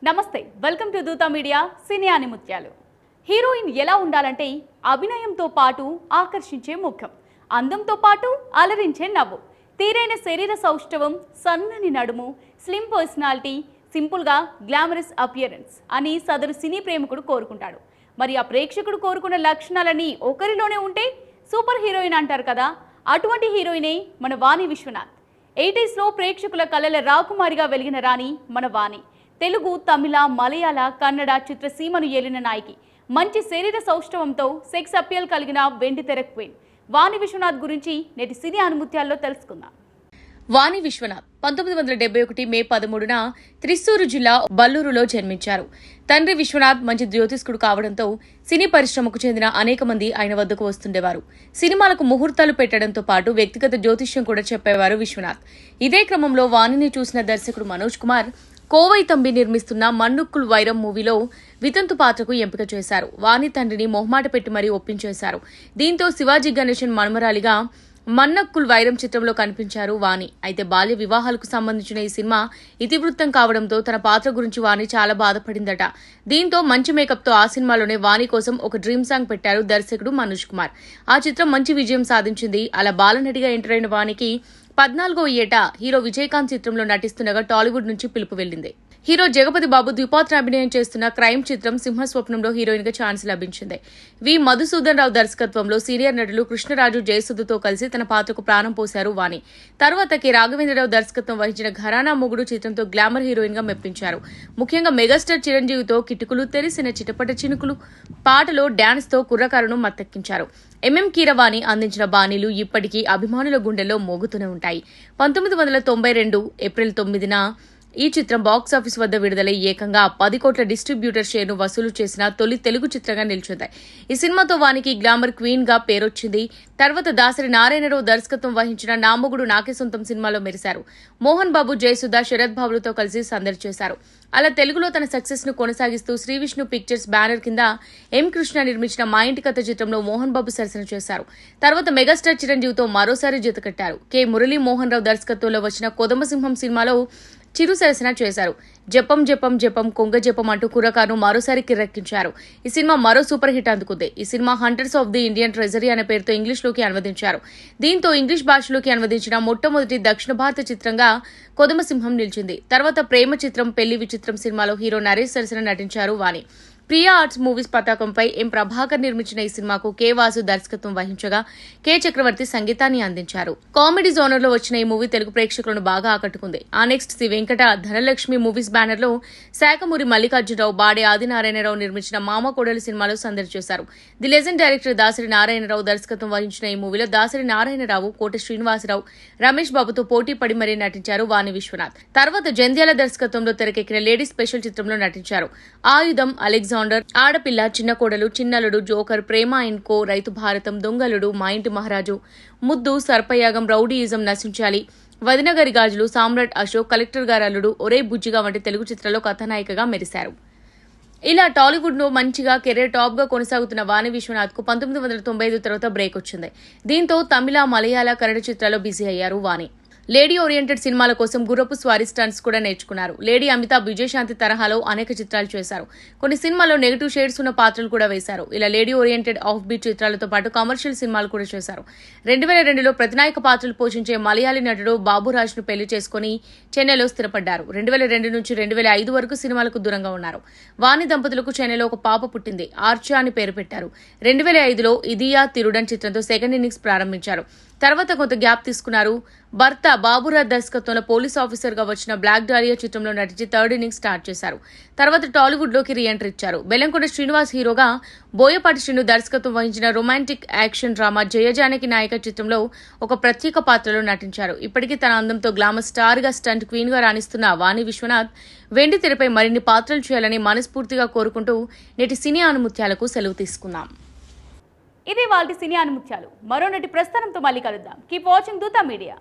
నమస్తే, welcome to Dootha media సినీ ముత్యాలు. Heroine ఎలా ఉండాలంటే అభినయంతో పాటు ఆకర్షించే ముఖం, అందంతో పాటు అలరించే నవ్వు, తీరైన శరీర సౌష్ఠవం, సన్నని నడుము, స్లిమ్ పర్సనాలిటీ, సింపుల్గా గ్లామరస్ అపియరెన్స్ అని సదరు సినీ ప్రేమికుడు కోరుకుంటాడు. మరి ఆ ప్రేక్షకుడు కోరుకున్న లక్షణాలన్నీ ఒకరిలోనే ఉంటే సూపర్ హీరోయిన్ అంటారు కదా. అటువంటి హీరోయినే మన వాణి విశ్వనాథ్. 80s ప్రేక్షకుల కళల రాకుమారిగా వెలిగిన రాణి మన వాణి. తెలుగు, తమిళ, మలయాళ, కన్నడ చిత్రసీమను ఏలిన నాయకి. మంచి శరీర సౌష్ఠవంతో సెక్స్ అప్పీల్ కలిగిన వెండితెర క్వీన్ వాణి విశ్వనాథ్ గురించి నేటి సినీ అనుముత్యాల్లో తెలుసుకుందాం. వాణి విశ్వనాథ్ 1971 మే 13న త్రిశూరు జిల్లా బల్లూరులో జన్మించారు. తండ్రి విశ్వనాథ్ మంచి జ్యోతిష్కుడు కావడంతో సినీ పరిశ్రమకు చెందిన అనేక మంది ఆయన వద్దకు వస్తుండేవారు. సినిమాలకు ముహూర్తాలు పెట్టడంతో పాటు వ్యక్తిగత జ్యోతిష్యం కూడా చెప్పేవారు విశ్వనాథ్. ఇదే క్రమంలో వాణిని చూసిన దర్శకుడు మనోజ్ కుమార్ కోవై తంబి నిర్మిస్తున్న మన్నుక్కుల్ వైరం మూవీలో వితంతు పాత్రకు ఎంపిక చేశారు. వాణి తండ్రిని మొహమాట పెట్టి మరీ ఒప్పించేశారు. దీంతో శివాజీ గణేశన్ మనుమరాలిగా మన్నక్కుల్ వైరం చిత్రంలో కనిపించారు వాణి. అయితే బాల్య వివాహాలకు సంబంధించిన ఈ సినిమా ఇతివృత్తం కావడంతో తన పాత్ర గురించి వాణి చాలా బాధపడిందట. దీంతో మంచి మేకప్తో ఆ సినిమాలోనే వాణి కోసం ఒక డ్రీమ్ సాంగ్ పెట్టారు దర్శకుడు మనోజ్ కుమార్. ఆ చిత్రం మంచి విజయం సాధించింది. అలా బాలనటిగా ఎంటర్ అయిన వాణికి 14వ ఏట హీరో విజయకాంత్ చిత్రంలో నటిస్తుండగా టాలీవుడ్ నుంచి పిలుపు వెళ్లింది. హీరో జగపతి బాబు ద్విపాత్ర అభినయం చేస్తున్న క్రైమ్ చిత్రం సింహస్వప్నంలో హీరోయిన్ గా ఛాన్స్ లభించింది. వి మధుసూదన్ రావు దర్శకత్వంలో సీనియర్ నటులు కృష్ణరాజు, జయసుధతో కలిసి తన పాత్రకు ప్రాణం పోశారు వాణి. తర్వాత కె రాఘవేంద్రరావు దర్శకత్వం వహించిన ఘరానా మొగుడు చిత్రంతో గ్లామర్ హీరోయిన్ గా మెప్పించారు. ముఖ్యంగా మెగాస్టార్ చిరంజీవితో కిటుకులు, తెరిసిన చిటపట చినుకులు పాటలో డాన్స్ తో కుర్రకారును మత్తెక్కించారు. ఎంఎం కీరవాణి అందించిన బాణీలు ఇప్పటికీ అభిమానుల గుండెల్లో మోగుతూనే ఉంటాయి. 1992 ఏప్రిల్ 9న ఈ చిత్రం బాక్సాఫీస్ వద్ద విడుదలై ఏకంగా 10 కోట్ల డిస్ట్రిబ్యూటర్ షేర్ను వసూలు చేసిన తొలి తెలుగు చిత్రంగా నిలిచింది. ఈ సినిమాతో వానికి గ్లామర్ క్వీన్ గా పేరొచ్చింది. తర్వాత దాసరి నారాయణరావు దర్శకత్వం వహించిన నా మొగుడు నాకే సొంతం సినిమాలో మెరిశారు. మోహన్ బాబు, జయసుధ, శరత్ బాబులతో కలిసి సందడి చేశారు. అలా తెలుగులో తన సక్సెస్ ను కొనసాగిస్తూ శ్రీ విష్ణు పిక్చర్స్ బ్యానర్ కింద ఎం కృష్ణ నిర్మించిన మా ఇంటి కథ చిత్రంలో మోహన్ బాబు సరసన చేశారు. తర్వాత మెగాస్టార్ చిరంజీవితో మరోసారి జతకట్టారు. కె మురళీ మోహన్ రావు దర్శకత్వంలో వచ్చిన కొదమసింహం సినిమాలో చిరు సరసన చేశారు. జపం జపం జపం కొంగ జపం అంటూ కుర్రకారును మరోసారి కిర్రెక్కించారు. ఈ సినిమా మరో సూపర్ హిట్ అందుకుంది. ఈ cinema hunters of the Indian treasury అనే పేరుతో ఇంగ్లీష్లోకి అనువదించారు. దీంతో ఇంగ్లీష్ భాషలోకి అనువదించిన మొట్టమొదటి దక్షిణ భారత చిత్రంగా కొదమసింహం నిలిచింది. తర్వాత ప్రేమ చిత్రం, పెళ్లి విచిత్రం సినిమాలో హీరో నరేష్ సరసన నటించారు వాణి. ప్రియా ఆర్ట్స్ మూవీస్ పతాకంపై ఎం ప్రభాకర్ నిర్మించిన ఈ సినిమాకు కె వాసు దర్శకత్వం వహించగా కె చక్రవర్తి సంగీతాన్ని అందించారు. కామెడీ జోనర్ లో వచ్చిన ఈ మూవీ తెలుగు ప్రేక్షకులను బాగా ఆకట్టుకుంది. ఆ next Sri Venkata Dhanalakshmi movies banner లో శాఖమూరి మల్లికార్జునరావు, బాడే ఆదినారాయణరావు నిర్మించిన మామ కోడలు సినిమాలో సందడి చేశారు. The legend director Dasari Narayana Rao దర్శకత్వం వహించిన ఈ మూవీలో దాసరి నారాయణరావు, కోట శ్రీనివాసరావు, రమేష్ బాబుతో పోటీ పడి మరీ నటించారు వాణి విశ్వనాథ్. తర్వాత జంధ్యాల దర్శకత్వంలో తెరకెక్కిన లేడీ స్పెషల్ చిత్రంలో నటించారు. ఆయుధం, అలెగ్జాండర్, ఆడపిల్ల, చిన్న కోడలు, చిన్నలుడు, జోకర్, ప్రేమ అండ్ కో, రైతు భారతం, దొంగలుడు, మా ఇంటి మహారాజు, ముద్దు, సర్పయాగం, రౌడీయిజం, నశించాలి, వదినగారి గాజులు, సామ్రాట్ అశోక్, కలెక్టర్ గారు అల్లుడు, ఒరే బుజ్జిగా వంటి తెలుగు చిత్రాల్లో కథానాయికగా మెరిశారు. ఇలా టాలీవుడ్ లో మంచిగా కెరీర్ టాప్ గా కొనసాగుతున్న వాణి విశ్వనాథ్ కు 1995 తర్వాత బ్రేక్ వచ్చింది. దీంతో తమిళ, మలయాళ, కన్నడ చిత్రాల్లో బిజీ అయ్యారు వాణి. లేడీ ఓరియంటెడ్ సినిమాల కోసం గుర్రపు స్వారీ స్టంట్స్ కూడా నేర్చుకున్నారు. లేడీ అమితాబ్, విజయశాంతి తరహాలో అనేక చిత్రాలు చేశారు. కొన్ని సినిమాల్లో నెగిటివ్ షేడ్స్ ఉన్న పాత్రలు కూడా వేశారు. ఇలా లేడీ ఓరియంటెడ్ ఆఫ్ బీట్ చిత్రాలతో పాటు కమర్షియల్ సినిమాలు కూడా చేశారు. 2002లో ప్రతినాయక పాత్రలు పోషించే మలయాళీ నటుడు బాబురాజ్ ను పెళ్లి చేసుకుని చెన్నైలో స్థిరపడ్డారు. 2002 నుంచి 2005 వరకు సినిమాలకు దూరంగా ఉన్నారు. వాణి దంపతులకు చెన్నైలో ఒక పాప పుట్టింది. ఆర్చా అని పేరు పెట్టారు. 2005లో ఇదియా తిరుడన్ చిత్రంతో సెకండ్ ఇన్నింగ్స్ ప్రారంభించారు. తర్వాత కొంత గ్యాప్ తీసుకున్నారు. భర్త బాబురాజ్ దర్శకత్వంలో పోలీస్ ఆఫీసర్ గా వచ్చిన బ్లాక్ డాలియా చిత్రంలో నటించి థర్డ్ ఇన్నింగ్స్ స్టార్ట్ చేశారు. తర్వాత టాలీవుడ్ లోకి రీఎంట్రీ ఇచ్చారు. బెల్లంకొండ శ్రీనివాస్ హీరోగా, బోయపాటి శ్రీను దర్శకత్వం వహించిన రొమాంటిక్ యాక్షన్ డ్రామా జయజానకి నాయక చిత్రంలో ఒక ప్రత్యేక పాత్రలో నటించారు. ఇప్పటికీ తన అందంతో గ్లామర్ స్టార్ గా, స్టంట్ క్వీన్ గా రాణిస్తున్న వాణి విశ్వనాథ్ వెండి తెరపై మరిన్ని పాత్రలు చేయాలని మనస్ఫూర్తిగా కోరుకుంటూ నేటి సినీ అనుముత్యాలకు సెలవు తీసుకుందాం. ఇది వాళ్ళ సినీ అనుముత్యాలు. మరో నటి ప్రస్థానంతో మళ్ళీ కలుద్దాం. Keep watching Dootha media.